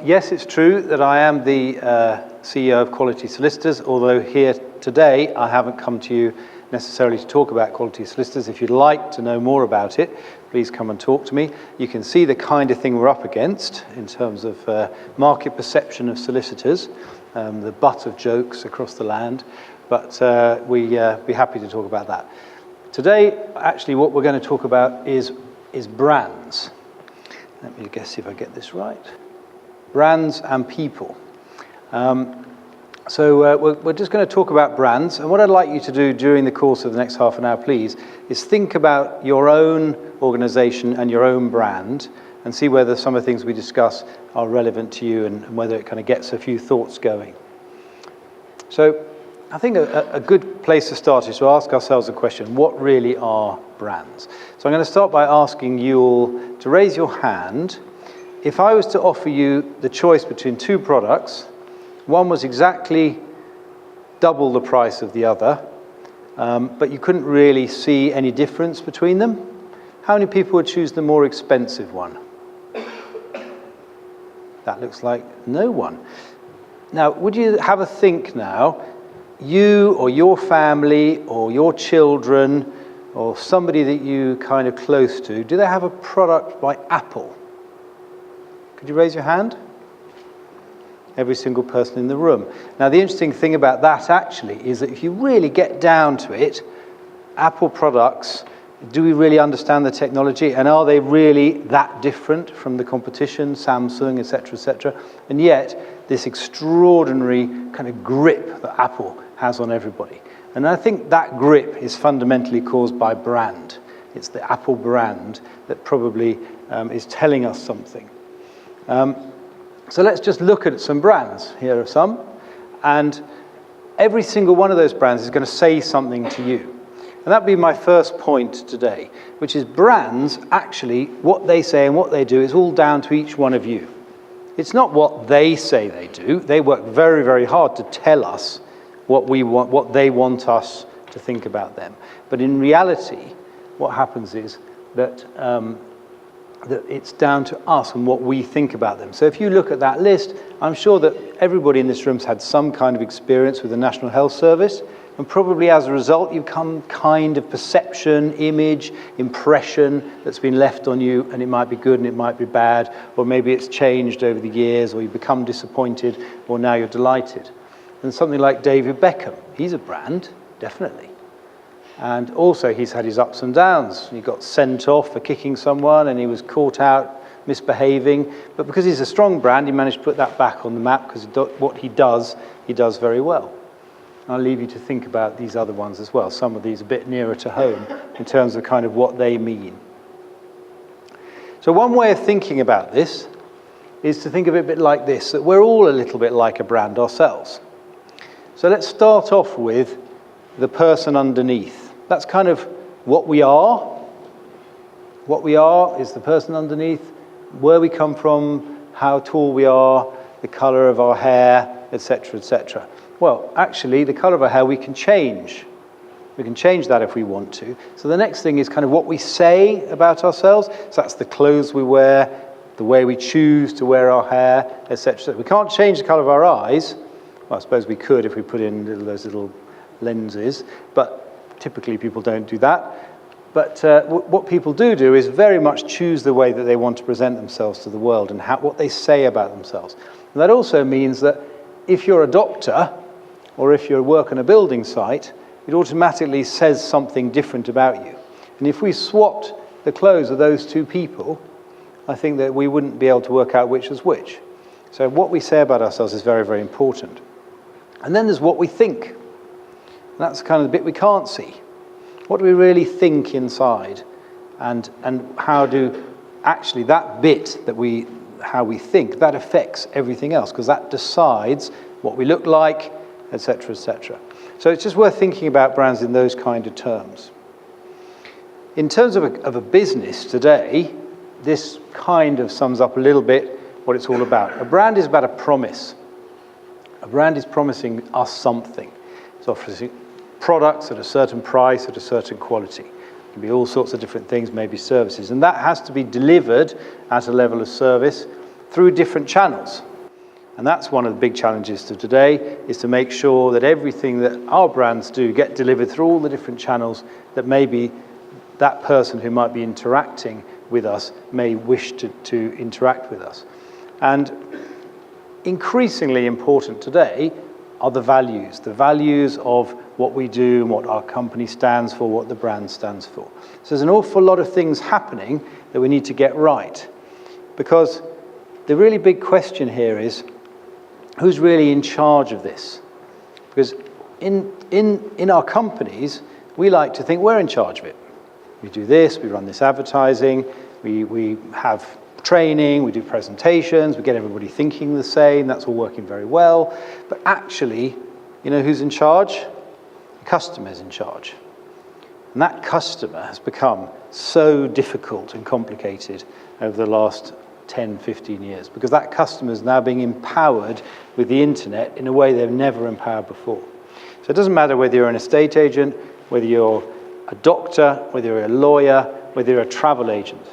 Yes, it's true that I am the CEO of Quality Solicitors, although here today I haven't come to you necessarily to talk about Quality Solicitors. If you'd like to know more about it, please come and talk to me. You can see the kind of thing we're up against in terms of market perception of solicitors, the butt of jokes across the land, but we'd be happy to talk about that. Today, actually, what we're going to talk about is brands. Let me guess if I get this right. Brands and people. So we're just going to talk about brands, and what I'd like you to do during the course of the next half an hour, please, is think about your own organization and your own brand and see whether some of the things we discuss are relevant to you and whether it kind of gets a few thoughts going. So I think a good place to start is to ask ourselves the question, what really are brands? So I'm going to start by asking you all to raise your hand. If I was to offer you the choice between two products, one was exactly double the price of the other, but you couldn't really see any difference between them, how many people would choose the more expensive one? That looks like no one. Now, would you have a think now, you or your family or your children or somebody that you kind of close to, do they have a product by Apple? Could you raise your hand? Every single person in the room. Now, the interesting thing about that actually is that if you really get down to it, Apple products, do we really understand the technology, and are they really that different from the competition, Samsung, etc., etc.? And yet, this extraordinary kind of grip that Apple has on everybody. And I think that grip is fundamentally caused by brand. It's the Apple brand that probably is telling us something. So let's just look at some brands. Here are some. And every single one of those brands is going to say something to you. And that'd be my first point today, which is brands, actually, what they say and what they do is all down to each one of you. It's not what they say they do. They work very, very hard to tell us what we want, what they want us to think about them. But in reality, what happens is that that it's down to us and what we think about them. So if you look at that list, I'm sure that everybody in this room's had some kind of experience with the National Health Service, and probably as a result, you've come kind of perception, image, impression that's been left on you, and it might be good and it might be bad, or maybe it's changed over the years, or you become disappointed, or now you're delighted. And something like David Beckham, he's a brand, definitely. And also he's had his ups and downs. He got sent off for kicking someone and he was caught out misbehaving. But because he's a strong brand, he managed to put that back on the map because what he does very well. I'll leave you to think about these other ones as well. Some of these a bit nearer to home in terms of kind of what they mean. So one way of thinking about this is to think of it a bit like this, that we're all a little bit like a brand ourselves. So let's start off with the person underneath. That's kind of what we are. What we are is the person underneath, where we come from, how tall we are, the color of our hair, etc., etc. Well, actually, the color of our hair we can change. We can change that if we want to. So the next thing is kind of what we say about ourselves. So that's the clothes we wear, the way we choose to wear our hair, etc. We can't change the color of our eyes. Well, I suppose we could if we put in those little lenses, but typically people don't do that. But what people do is very much choose the way that they want to present themselves to the world and what they say about themselves. And that also means that if you're a doctor or if you work on a building site, it automatically says something different about you. And if we swapped the clothes of those two people, I think that we wouldn't be able to work out which is which. So what we say about ourselves is very, very important. And then there's what we think. That's kind of the bit we can't see. What do we really think inside? And how do actually that bit that how we think, that affects everything else, because that decides what we look like, etc., etc. So it's just worth thinking about brands in those kind of terms. In terms of a business today, this kind of sums up a little bit what it's all about. A brand is about a promise. A brand is promising us something. It's offering products at a certain price, at a certain quality. It can be all sorts of different things, maybe services. And that has to be delivered at a level of service through different channels. And that's one of the big challenges to today, is to make sure that everything that our brands do get delivered through all the different channels that maybe that person who might be interacting with us may wish to interact with us. And increasingly important today are the values of what we do and what our company stands for, what the brand stands for. So there's an awful lot of things happening that we need to get right, because the really big question here is, who's really in charge of this? Because in our companies, we like to think we're in charge of it. We do this, we run this advertising, we have training, we do presentations, we get everybody thinking the same, that's all working very well. But actually, you know who's in charge? The customer's in charge. And that customer has become so difficult and complicated over the last 10, 15 years, because that customer is now being empowered with the internet in a way they've never empowered before. So it doesn't matter whether you're an estate agent, whether you're a doctor, whether you're a lawyer, whether you're a travel agent,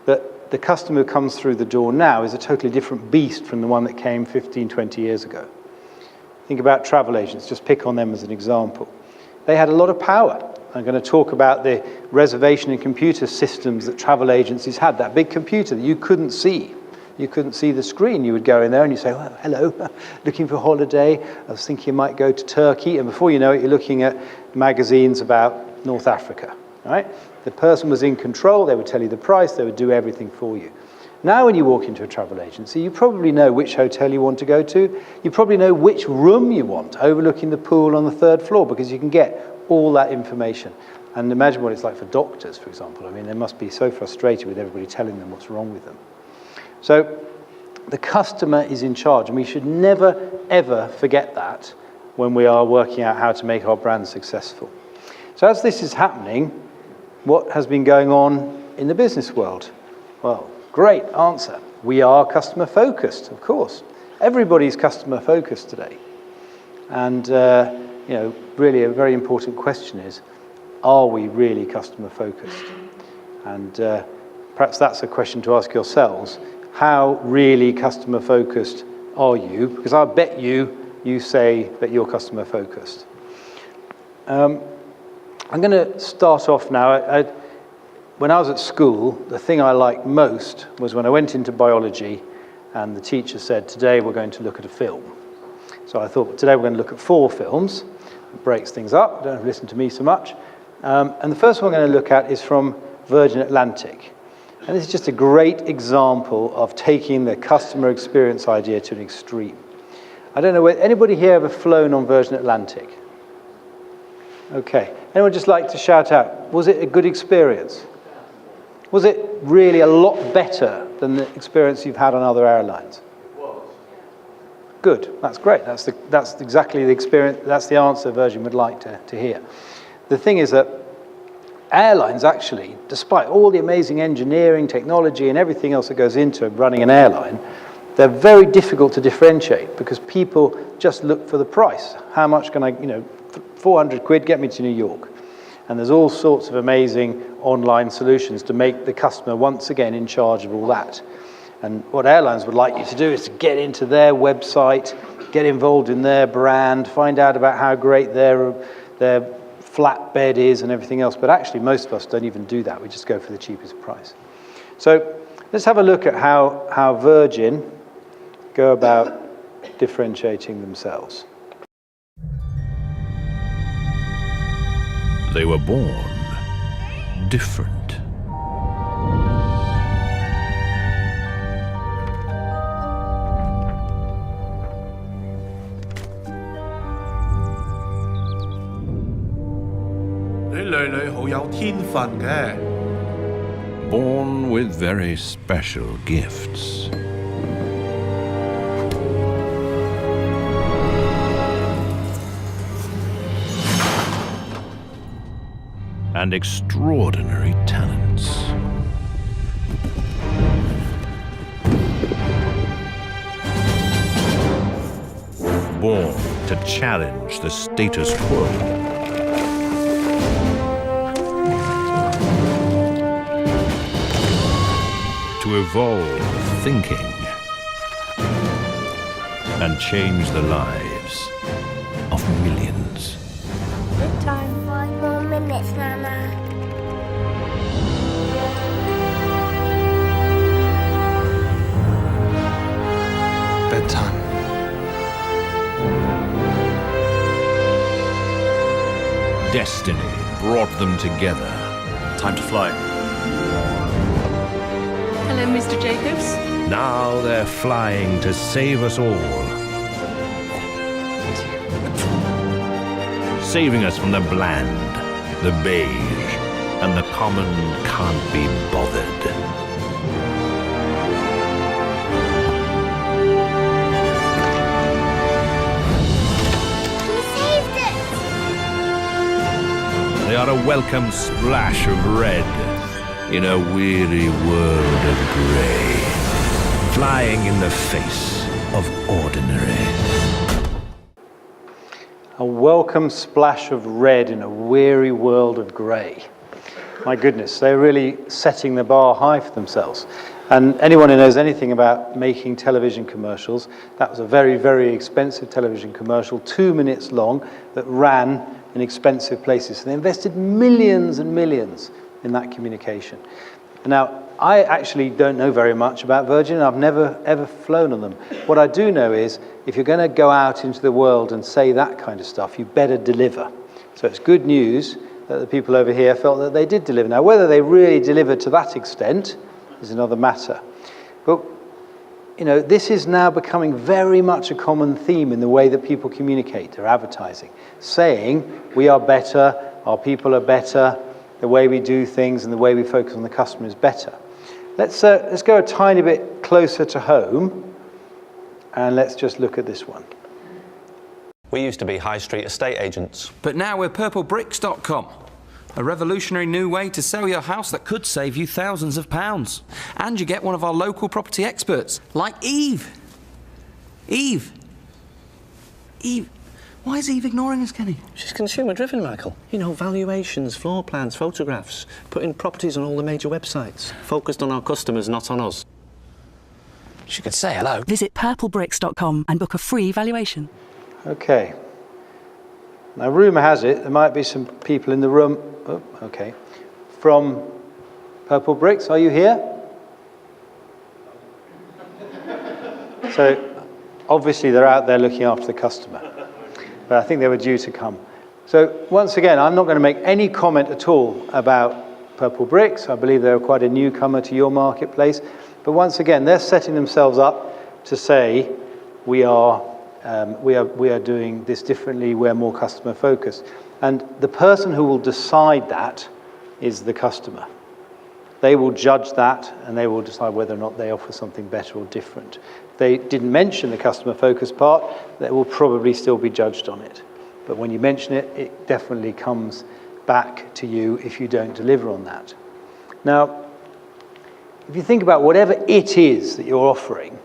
that the customer who comes through the door now is a totally different beast from the one that came 15, 20 years ago. Think about travel agents, just pick on them as an example. They had a lot of power. I'm going to talk about the reservation and computer systems that travel agencies had, that big computer that you couldn't see. You couldn't see the screen. You would go in there and you say, well, hello, looking for a holiday. I was thinking you might go to Turkey. And before you know it, you're looking at magazines about North Africa, right? The person was in control. They would tell you the price. They would do everything for you. Now when you walk into a travel agency, you probably know which hotel you want to go to. You probably know which room you want, overlooking the pool on the 3rd floor, because you can get all that information. And imagine what it's like for doctors, for example. I mean, they must be so frustrated with everybody telling them what's wrong with them. So the customer is in charge, and we should never, ever forget that when we are working out how to make our brand successful. So as this is happening, what has been going on in the business world? Well, great answer. We are customer focused, of course. Everybody's customer focused today. And you know, really a very important question is, are we really customer focused? And perhaps that's a question to ask yourselves. How really customer focused are you? Because I bet you say that you're customer focused. I'm going to start off now. When I was at school, the thing I liked most was when I went into biology and the teacher said, today we're going to look at a film. So I thought, today we're going to look at 4 films. It breaks things up, don't listen to me so much. And the first one we're going to look at is from Virgin Atlantic. And this is just a great example of taking the customer experience idea to an extreme. I don't know, anybody here ever flown on Virgin Atlantic? Okay. Anyone just like to shout out, was it a good experience? Was it really a lot better than the experience you've had on other airlines? Good, that's great. That's exactly the experience, that's the answer Virgin would like to hear. The thing is that airlines actually, despite all the amazing engineering, technology, and everything else that goes into running an airline, they're very difficult to differentiate because people just look for the price. How much can I, 400 quid, get me to New York. And there's all sorts of amazing online solutions to make the customer once again in charge of all that. And what airlines would like you to do is to get into their website, get involved in their brand, find out about how great their flatbed is and everything else. But actually, most of us don't even do that. We just go for the cheapest price. So let's have a look at how Virgin go about differentiating themselves. They were born different. Born with very special gifts. And extraordinary talents. Born to challenge the status quo. To evolve thinking. and change the lives of millions. Bedtime. 5 more minutes, Mama. Bedtime. Destiny brought them together. Time to fly. Hello, Mr. Jacobs. Now they're flying to save us all. Saving us from the bland, the beige, and the common can't be bothered. We saved it! They are a welcome splash of red in a weary world of grey, flying in the face of ordinary. A welcome splash of red in a weary world of grey. My goodness, they're really setting the bar high for themselves. And anyone who knows anything about making television commercials, that was a very, very expensive television commercial, 2 minutes long, that ran in expensive places. So they invested millions and millions in that communication. Now, I actually don't know very much about Virgin. I've never, ever flown on them. What I do know is, if you're going to go out into the world and say that kind of stuff, you better deliver. So it's good news that the people over here felt that they did deliver. Now, whether they really delivered to that extent is another matter. But, you know, this is now becoming very much a common theme in the way that people communicate their advertising, saying we are better, our people are better, the way we do things and the way we focus on the customer is better. Let's go a tiny bit closer to home, and let's just look at this one. We used to be high street estate agents. But now we're purplebricks.com. A revolutionary new way to sell your house that could save you thousands of pounds. And you get one of our local property experts, like Eve. Eve. Why is Eve ignoring us, Kenny? She's consumer driven, Michael. You know, valuations, floor plans, photographs, putting properties on all the major websites. Focused on our customers, not on us. She could say hello. Visit purplebricks.com and book a free valuation. Okay. Now, rumour has it there might be some people in the room. Oh, okay. From Purple Bricks, are you here? So, obviously, they're out there looking after the customer. But I think they were due to come. So, once again, I'm not going to make any comment at all about Purple Bricks. I believe they're quite a newcomer to your marketplace. But once again, they're setting themselves up to say, we are doing this differently, we're more customer focused. And the person who will decide that is the customer. They will judge that and they will decide whether or not they offer something better or different. If they didn't mention the customer focused part, they will probably still be judged on it. But when you mention it, it definitely comes back to you if you don't deliver on that. Now, if you think about whatever it is that you're offering,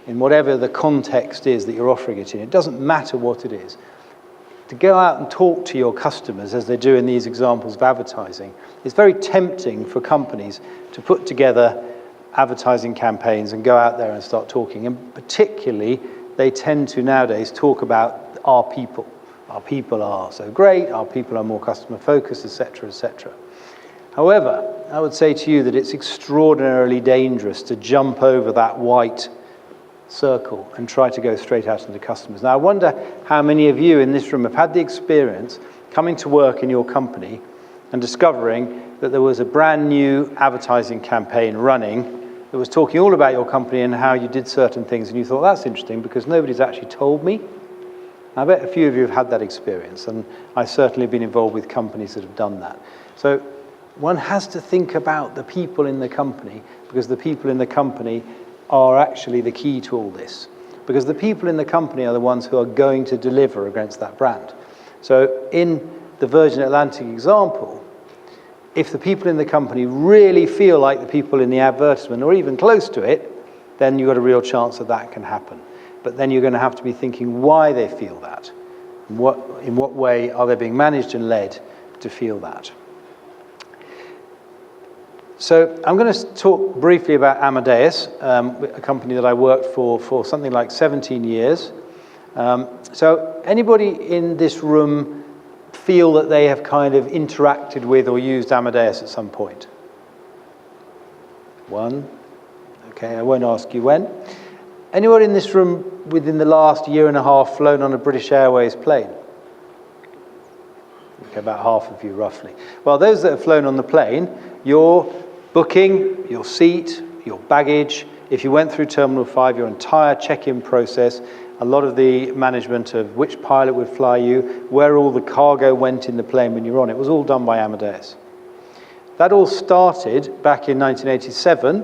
in whatever the context is that you're offering it in, it doesn't matter what it is. To go out and talk to your customers, as they do in these examples of advertising, it's very tempting for companies to put together advertising campaigns and go out there and start talking. And particularly, they tend to nowadays talk about our people. Our people are so great, our people are more customer focused, etc., etc. However, I would say to you that it's extraordinarily dangerous to jump over that white circle and try to go straight out into customers. Now, I wonder how many of you in this room have had the experience coming to work in your company and discovering that there was a brand new advertising campaign running that was talking all about your company and how you did certain things, and you thought, that's interesting because nobody's actually told me. I bet a few of you have had that experience, and I've certainly been involved with companies that have done that. So one has to think about the people in the company, because the people in the company are actually the key to all this. Because the people in the company are the ones who are going to deliver against that brand. So in the Virgin Atlantic example, if the people in the company really feel like the people in the advertisement, or even close to it, then you've got a real chance that that can happen. But then you're going to have to be thinking why they feel that. In what way are they being managed and led to feel that? So I'm going to talk briefly about Amadeus, a company that I worked for something like 17 years. So anybody in this room feel that they have kind of interacted with or used Amadeus at some point? One. Okay, I won't ask you when. Anyone in this room within the last year and a half flown on a British Airways plane? Okay, about half of you roughly. Well, those that have flown on the plane, your booking, your seat, your baggage, if you went through Terminal 5, your entire check-in process, a lot of the management of which pilot would fly you, where all the cargo went in the plane when you were on it, was all done by Amadeus. That all started back in 1987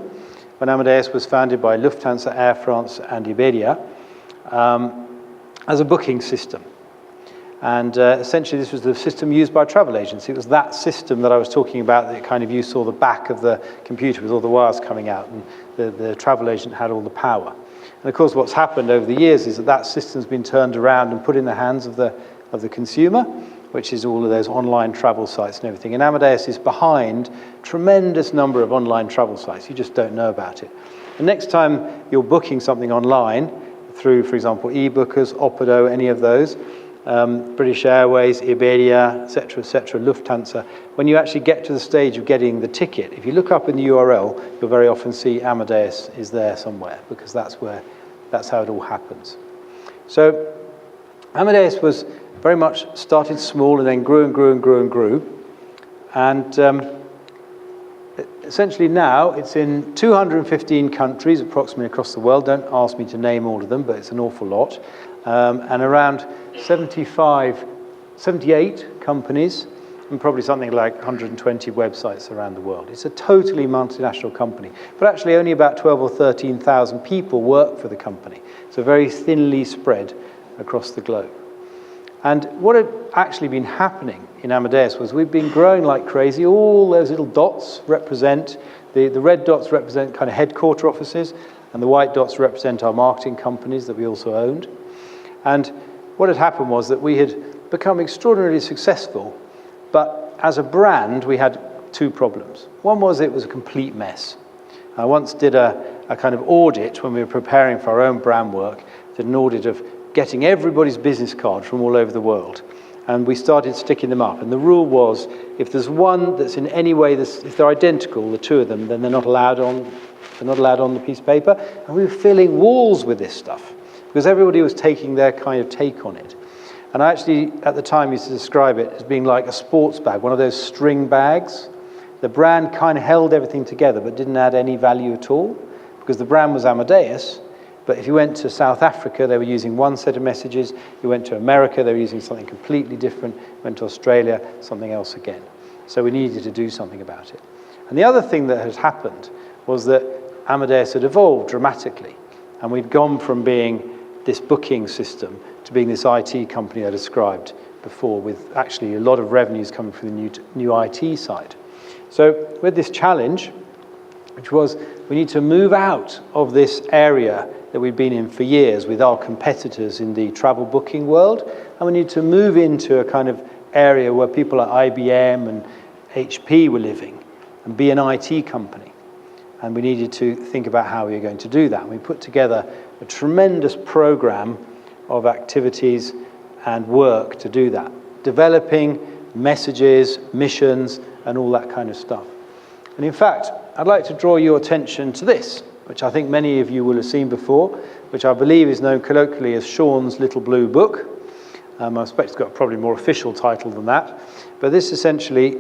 when Amadeus was founded by Lufthansa, Air France and Iberia as a booking system. And essentially this was the system used by travel agents. It was that system that I was talking about that kind of you saw the back of the computer with all the wires coming out, and the travel agent had all the power. And of course what's happened over the years is that system's been turned around and put in the hands of the consumer, which is all of those online travel sites and everything. And Amadeus is behind a tremendous number of online travel sites. You just don't know about it. And next time you're booking something online through, for example, eBookers, Oppido, any of those, British Airways, Iberia, etc., Lufthansa, when you actually get to the stage of getting the ticket, if you look up in the URL, you'll very often see Amadeus is there somewhere, because that's how it all happens. So Amadeus was very much started small and then grew and grew and grew and grew. And essentially now it's in 215 countries approximately across the world. Don't ask me to name all of them, but it's an awful lot. And around 78 companies and probably something like 120 websites around the world. It's a totally multinational company, but actually only about 12 or 13,000 people work for the company. So very thinly spread across the globe. And what had actually been happening in Amadeus was we've been growing like crazy. All those little dots represent, the red dots represent kind of headquarter offices, and the white dots represent our marketing companies that we also owned. And what had happened was that we had become extraordinarily successful, but as a brand, we had two problems. One was it was a complete mess. I once did a kind of audit when we were preparing for our own brand work, did an audit of getting everybody's business cards from all over the world. And we started sticking them up. And the rule was, if there's one that's in any way, if they're identical, the two of them, then they're not allowed on the piece of paper. And we were filling walls with this stuff, because everybody was taking their kind of take on it. And I actually, at the time, used to describe it as being like a sports bag, one of those string bags. The brand kind of held everything together, but didn't add any value at all, because the brand was Amadeus. But if you went to South Africa, they were using one set of messages. You went to America, they were using something completely different. Went to Australia, something else again. So we needed to do something about it. And the other thing that had happened was that Amadeus had evolved dramatically. And we'd gone from being this booking system to being this IT company I described before, with actually a lot of revenues coming from the new IT side. So we had this challenge, which was we need to move out of this area that we've been in for years with our competitors in the travel booking world, and we need to move into a kind of area where people like IBM and HP were living and be an IT company. And we needed to think about how we were going to do that. And we put together a tremendous program of activities and work to do that, developing messages, missions, and all that kind of stuff. And in fact, I'd like to draw your attention to this, which I think many of you will have seen before, which I believe is known colloquially as Sean's Little Blue Book. I suspect it's got a probably more official title than that. But this essentially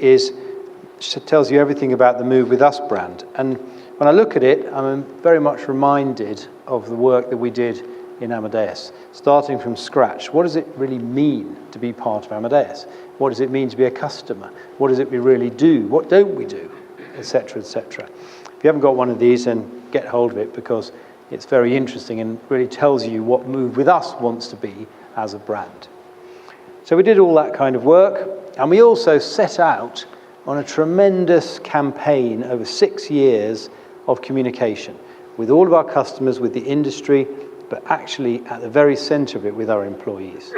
tells you everything about the Move With Us brand. And when I look at it, I'm very much reminded of the work that we did in Amadeus, starting from scratch. What does it really mean to be part of Amadeus? What does it mean to be a customer? What does it we really do? What don't we do? Etc., etc. If you haven't got one of these, then get hold of it, because it's very interesting and really tells you what Move With Us wants to be as a brand. So we did all that kind of work, and we also set out on a tremendous campaign over 6 years of communication with all of our customers, with the industry, but actually at the very center of it with our employees.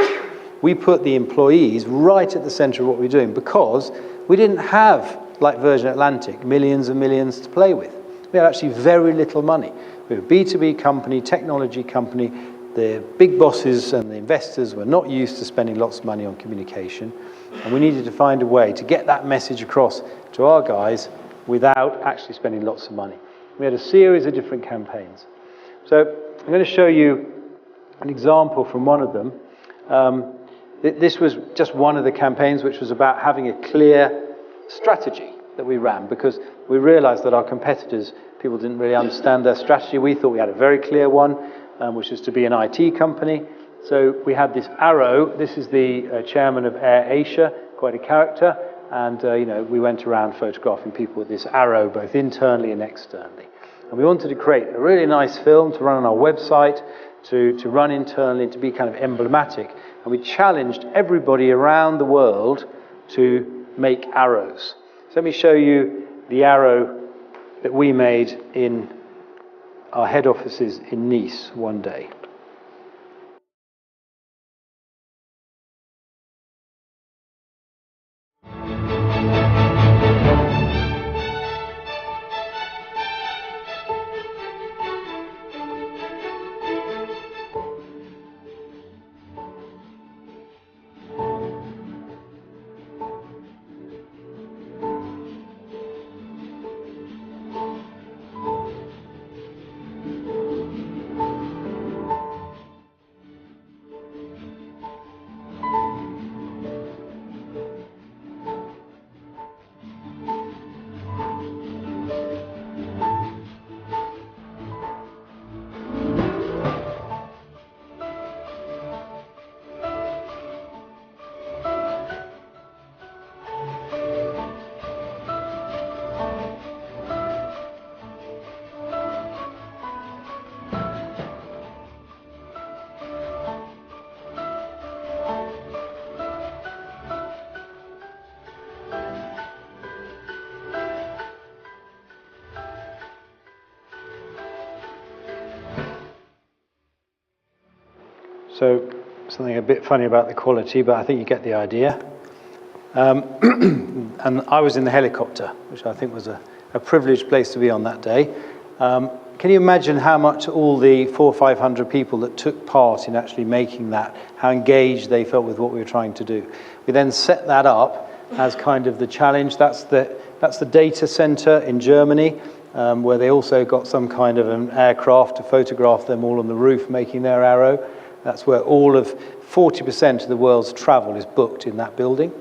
We put the employees right at the center of what we're doing, because we didn't have like Virgin Atlantic, millions and millions to play with. We had actually very little money. We were a B2B company, technology company. The big bosses and the investors were not used to spending lots of money on communication, and we needed to find a way to get that message across to our guys without actually spending lots of money. We had a series of different campaigns. So I'm going to show you an example from one of them. This was just one of the campaigns, which was about having a clear strategy that we ran, because we realized that our competitors, people didn't really understand their strategy. We thought we had a very clear one, which is to be an IT company. So we had this arrow. This is the chairman of Air Asia, quite a character, and we went around photographing people with this arrow, both internally and externally. And we wanted to create a really nice film to run on our website, to run internally, to be kind of emblematic. And we challenged everybody around the world to make arrows. So let me show you the arrow that we made in our head offices in Nice one day. So something a bit funny about the quality, but I think you get the idea. And I was in the helicopter, which I think was a privileged place to be on that day. Can you imagine how much all the 400 or 500 people that took part in actually making that, how engaged they felt with what we were trying to do? We then set that up as kind of the challenge. That's the data center in Germany, where they also got some kind of an aircraft to photograph them all on the roof making their arrow. That's where all of 40% of the world's travel is booked in that building.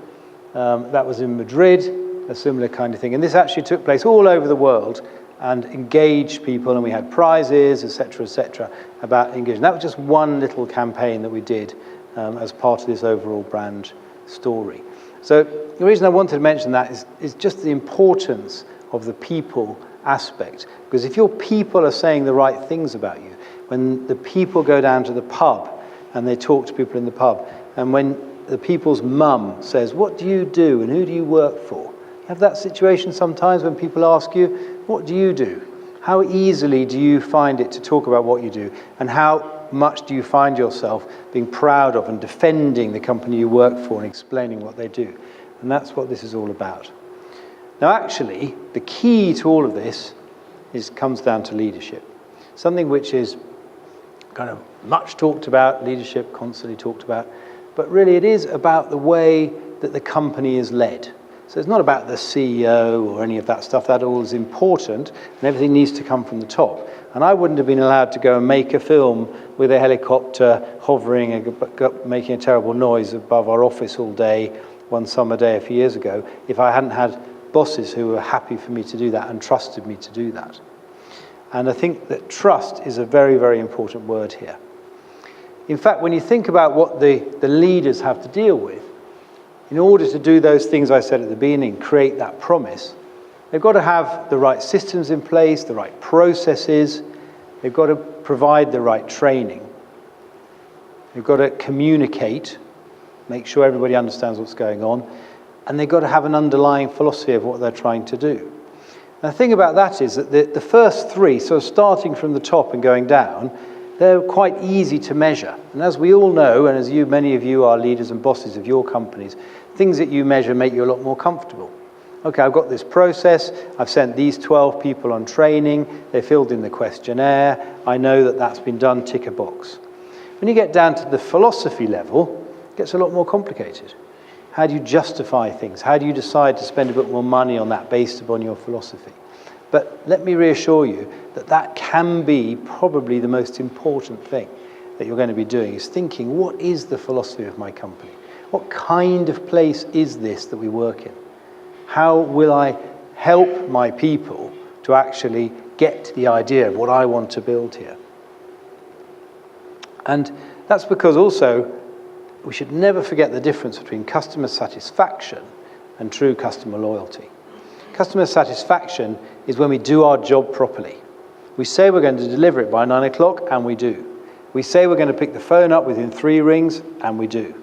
That was in Madrid, a similar kind of thing. And this actually took place all over the world and engaged people, and we had prizes, etc., about engagement. That was just one little campaign that we did as part of this overall brand story. So the reason I wanted to mention that is just the importance of the people aspect. Because if your people are saying the right things about you, when the people go down to the pub and they talk to people in the pub, and when the people's mum says, "What do you do and who do you work for?" You have that situation sometimes when people ask you, "What do you do?" How easily do you find it to talk about what you do, and how much do you find yourself being proud of and defending the company you work for and explaining what they do? And that's what this is all about. Now actually, the key to all of this comes down to leadership. Something which is kind of much talked about, leadership constantly talked about, but really it is about the way that the company is led. So it's not about the CEO or any of that stuff. That all is important, and everything needs to come from the top. And I wouldn't have been allowed to go and make a film with a helicopter hovering and making a terrible noise above our office all day, one summer day a few years ago, if I hadn't had bosses who were happy for me to do that and trusted me to do that. And I think that trust is a very, very important word here. In fact, when you think about what the leaders have to deal with, in order to do those things I said at the beginning, create that promise, they've got to have the right systems in place, the right processes, they've got to provide the right training, they've got to communicate, make sure everybody understands what's going on, and they've got to have an underlying philosophy of what they're trying to do. And the thing about that is that the first three, so starting from the top and going down, they're quite easy to measure. And as we all know, and as many of you are leaders and bosses of your companies, things that you measure make you a lot more comfortable. Okay, I've got this process, I've sent these 12 people on training, they filled in the questionnaire, I know that that's been done, tick a box. When you get down to the philosophy level, it gets a lot more complicated. How do you justify things? How do you decide to spend a bit more money on that based upon your philosophy? But let me reassure you that that can be probably the most important thing that you're going to be doing, is thinking, what is the philosophy of my company? What kind of place is this that we work in? How will I help my people to actually get to the idea of what I want to build here? And that's because also we should never forget the difference between customer satisfaction and true customer loyalty. Customer satisfaction is when we do our job properly. We say we're going to deliver it by 9 o'clock, and we do. We say we're going to pick the phone up within 3 rings, and we do.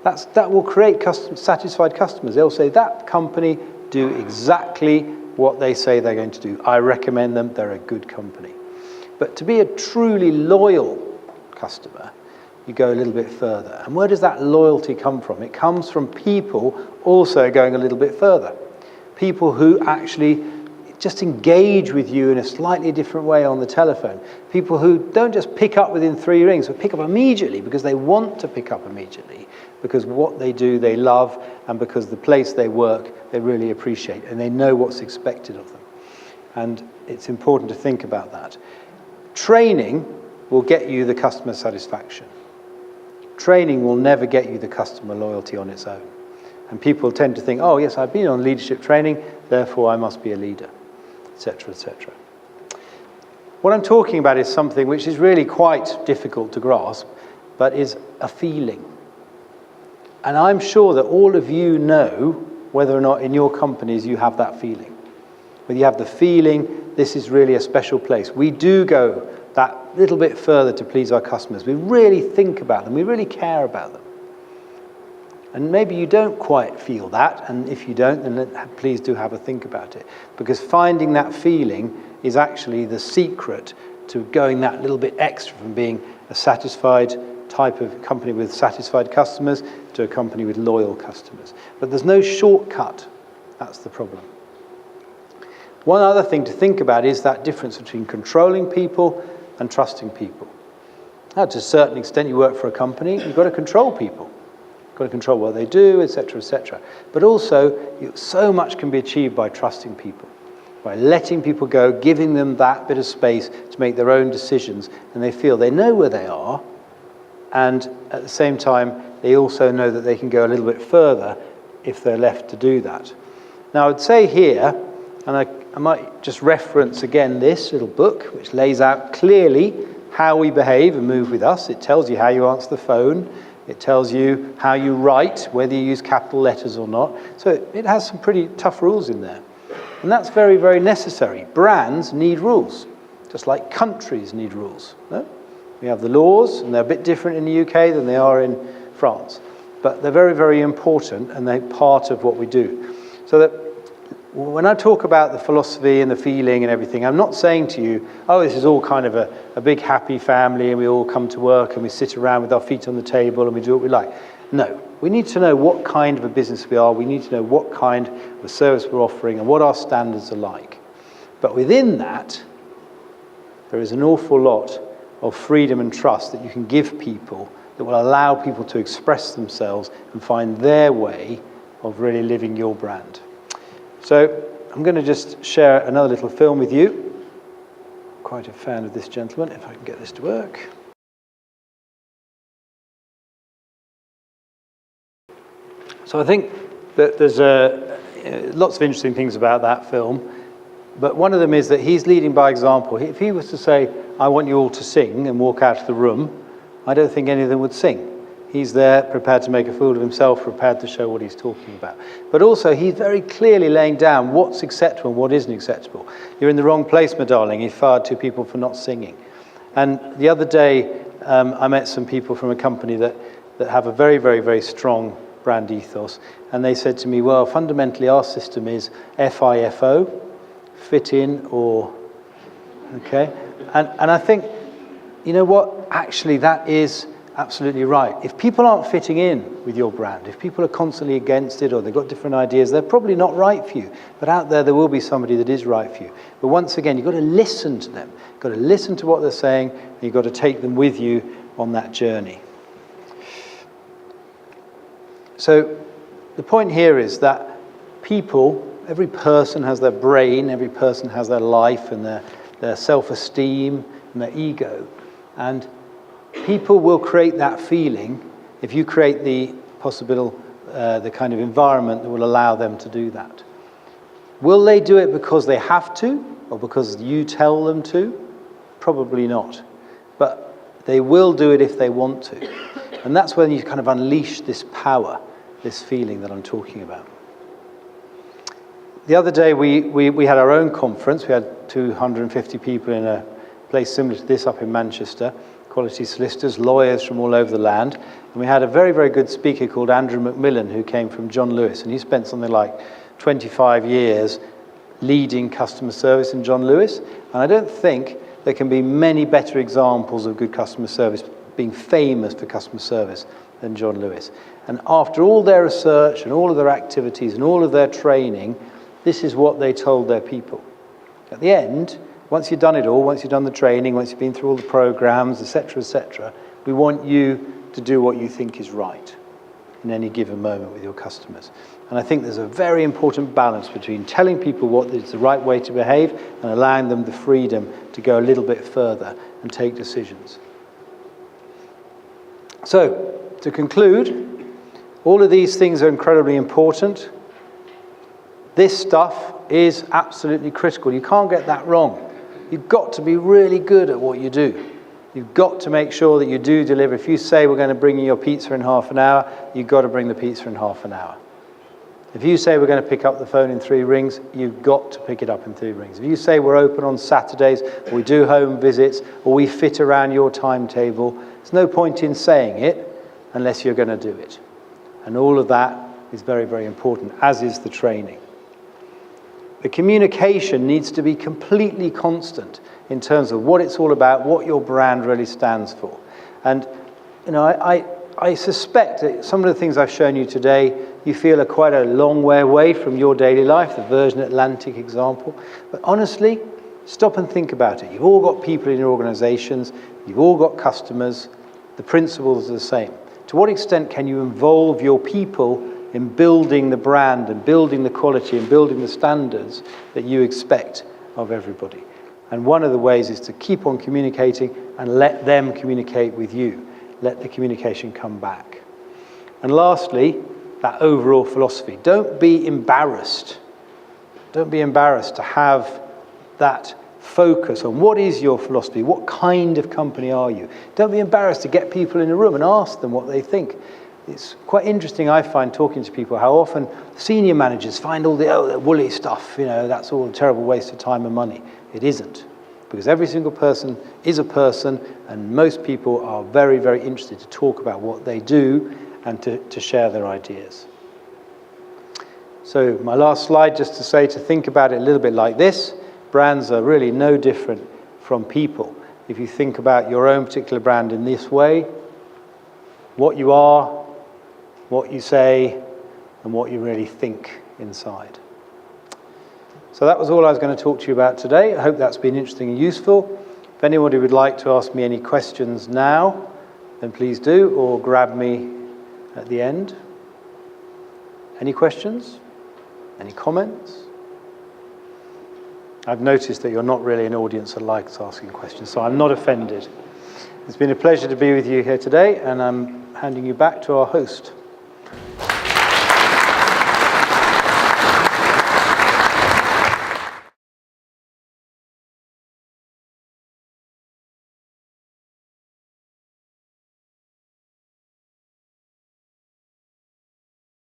That will create satisfied customers. They'll say, that company do exactly what they say they're going to do. I recommend them, they're a good company. But to be a truly loyal customer, you go a little bit further. And where does that loyalty come from? It comes from people also going a little bit further. People who actually just engage with you in a slightly different way on the telephone. People who don't just pick up within 3 rings, but pick up immediately because they want to pick up immediately, because what they do they love, and because the place they work they really appreciate, and they know what's expected of them. And it's important to think about that. Training will get you the customer satisfaction. Training will never get you the customer loyalty on its own. And people tend to think, oh yes, I've been on leadership training, therefore I must be a leader, etc., etc. What I'm talking about is something which is really quite difficult to grasp, but is a feeling. And I'm sure that all of you know whether or not in your companies you have that feeling. Whether you have the feeling, this is really a special place. We do go that little bit further to please our customers. We really think about them. We really care about them. And maybe you don't quite feel that, and if you don't, then please do have a think about it. Because finding that feeling is actually the secret to going that little bit extra from being a satisfied type of company with satisfied customers to a company with loyal customers. But there's no shortcut. That's the problem. One other thing to think about is that difference between controlling people and trusting people. Now, to a certain extent, you work for a company, you've got to control people. You've got to control what they do, etc., etc. But also, so much can be achieved by trusting people, by letting people go, giving them that bit of space to make their own decisions, and they feel they know where they are, and at the same time, they also know that they can go a little bit further if they're left to do that. Now, I would say here, and I might just reference again this little book, which lays out clearly how we behave and move with us. It tells you how you answer the phone. It tells you how you write, whether you use capital letters or not. So it has some pretty tough rules in there. And that's very, very necessary. Brands need rules, just like countries need rules. No? We have the laws, and they're a bit different in the UK than they are in France. But they're very, very important, and they're part of what we do. So that when I talk about the philosophy and the feeling and everything, I'm not saying to you, oh, this is all kind of a big happy family and we all come to work and we sit around with our feet on the table and we do what we like. No, we need to know what kind of a business we are. We need to know what kind of service we're offering and what our standards are like. But within that, there is an awful lot of freedom and trust that you can give people that will allow people to express themselves and find their way of really living your brand. So I'm going to just share another little film with you. Quite a fan of this gentleman, if I can get this to work. So I think that there's lots of interesting things about that film, but one of them is that he's leading by example. If he was to say, I want you all to sing and walk out of the room, I don't think any of them would sing. He's there, prepared to make a fool of himself, prepared to show what he's talking about. But also, he's very clearly laying down what's acceptable and what isn't acceptable. You're in the wrong place, my darling. He fired 2 people for not singing. And the other day, I met some people from a company that have a very, very, very strong brand ethos. And they said to me, well, fundamentally, our system is FIFO, fit in or, okay? And I think, you know what? Actually, that is absolutely right. If people aren't fitting in with your brand, if people are constantly against it or they've got different ideas, they're probably not right for you. But out there will be somebody that is right for you. But once again, you've got to listen to them. You've got to listen to what they're saying, and you've got to take them with you on that journey. So the point here is that people, every person has their brain, every person has their life and their self-esteem and their ego. And people will create that feeling if you create the the kind of environment that will allow them to do that. Will they do it because they have to or because you tell them to? Probably not. But they will do it if they want to. And that's when you kind of unleash this power, this feeling that I'm talking about. The other day we had our own conference. We had 250 people in a place similar to this up in Manchester, Quality Solicitors, lawyers from all over the land. And we had a very, very good speaker called Andrew Macmillan who came from John Lewis. And he spent something like 25 years leading customer service in John Lewis. And I don't think there can be many better examples of good customer service, being famous for customer service, than John Lewis. And after all their research and all of their activities and all of their training, this is what they told their people. At the end, once you've done it all, once you've done the training, once you've been through all the programs, etc., we want you to do what you think is right in any given moment with your customers. And I think there's a very important balance between telling people what is the right way to behave and allowing them the freedom to go a little bit further and take decisions. So, to conclude, all of these things are incredibly important. This stuff is absolutely critical. You can't get that wrong. You've got to be really good at what you do. You've got to make sure that you do deliver. If you say we're going to bring you your pizza in half an hour, you've got to bring the pizza in half an hour. If you say we're going to pick up the phone in 3 rings, you've got to pick it up in 3 rings. If you say we're open on Saturdays, or we do home visits, or we fit around your timetable, there's no point in saying it unless you're going to do it. And all of that is very, very important, as is the training. The communication needs to be completely constant in terms of what it's all about, what your brand really stands for. And I suspect that some of the things I've shown you today, you feel are quite a long way away from your daily life, the Virgin Atlantic example. But honestly, stop and think about it. You've all got people in your organizations, you've all got customers, the principles are the same. To what extent can you involve your people in building the brand and building the quality and building the standards that you expect of everybody? And one of the ways is to keep on communicating and let them communicate with you. Let the communication come back. And lastly, that overall philosophy. Don't be embarrassed. Don't be embarrassed to have that focus on what is your philosophy, what kind of company are you. Don't be embarrassed to get people in a room and ask them what they think. It's quite interesting, I find, talking to people, how often senior managers find all the woolly stuff, that's all a terrible waste of time and money. It isn't, because every single person is a person, and most people are very, very interested to talk about what they do and to share their ideas. So my last slide, just to say, to think about it a little bit like this. Brands are really no different from people. If you think about your own particular brand in this way, what you are, what you say, and what you really think inside. So that was all I was going to talk to you about today. I hope that's been interesting and useful. If anybody would like to ask me any questions now, then please do, or grab me at the end. Any questions? Any comments? I've noticed that you're not really an audience that likes asking questions, so I'm not offended. It's been a pleasure to be with you here today, and I'm handing you back to our host.